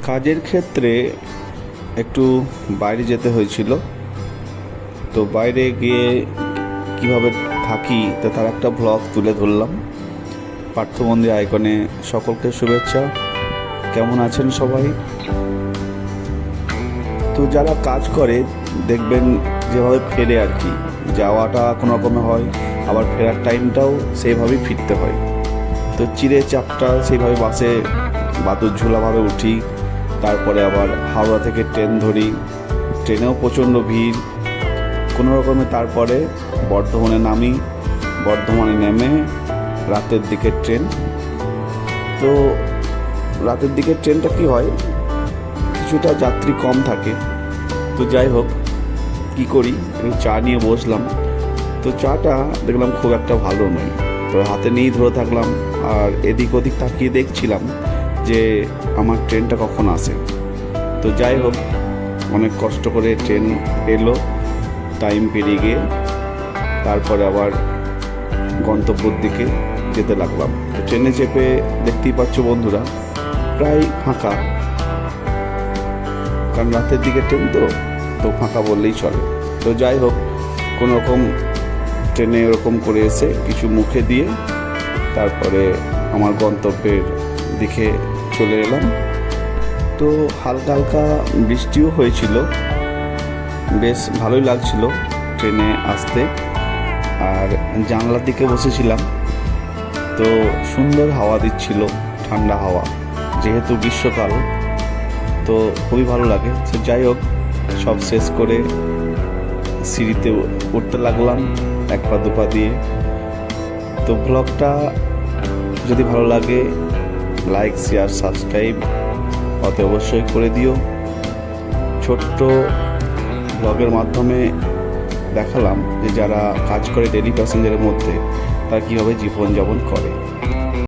কাজের ক্ষেত্রে একটু বাইরে যেতে হয়েছিল। তো বাইরে গিয়ে কিভাবে থাকি তার একটা ব্লগ তুলে ধরলাম। পার্থবন্দি আইকনে সকলকে শুভেচ্ছা। কেমন আছেন সবাই? তো যারা কাজ করে দেখবেন যেভাবে ফেরে আর কি, যাওয়াটা কোনো রকমে হয়, আবার ফেরার টাইমটাও সেইভাবেই ফিরতে হয়। তো চিড়ে চাপটা সেইভাবে বাসে বাদুর ঝোলাভাবে উঠি, তারপরে আবার হাওড়া থেকে ট্রেন ধরি, ট্রেনেও প্রচণ্ড ভিড় কোনো রকমে, তারপরে বর্ধমানে নামি, বর্ধমানে নেমে রাতের দিকে ট্রেন। তো রাতের দিকে ট্রেনটা কি হয়, কিছুটা যাত্রী কম থাকে। তো যাই হোক, কী করি, একটু চা নিয়ে বসলাম। তো চাটা দেখলাম খুব একটা ভালো নয়, তো হাতে নিয়েই ধরে থাকলাম আর এদিক ওদিক তাকিয়ে দেখছিলাম যে আমার ট্রেনটা কখন আসে। তো যাই হোক, অনেক কষ্ট করে ট্রেন এলো, টাইম পেরিয়ে গিয়ে তারপরে আবার গন্তব্যের দিকে যেতে লাগলাম। তো ট্রেনে চেপে দেখতেই পাচ্ছ বন্ধুরা, প্রায় ফাঁকা, কারণ রাতের দিকে ট্রেন তো ফাঁকা বললেই চলে। তো যাই হোক, কোনো রকম ট্রেনে ওরকম করে এসে কিছু মুখে দিয়ে তারপরে আমার গন্তব্যের দিকে চলে এলাম। তো হালকা হালকা বৃষ্টিও হয়েছিল, বেশ ভালোই লাগছিল ট্রেনে আসতে। আর জানলার দিকে বসেছিলাম, তো সুন্দর হাওয়া দিচ্ছিল, ঠান্ডা হাওয়া, যেহেতু গ্রীষ্মকাল, তো খুবই ভালো লাগে। তো যাই হোক, সব শেষ করে সিঁড়িতে উঠতে লাগলাম এক পা দু পা দিয়ে। তো ব্লগটা যদি ভালো লাগে, লাইক শেয়ার সাবস্ক্রাইব অতি অবশ্যই করে দিও। ছোট্ট ব্লগের মাধ্যমে দেখালাম যে যারা কাজ করে ডেলি প্যাসেঞ্জারের মধ্যে তারা কীভাবে জীবনযাপন করে।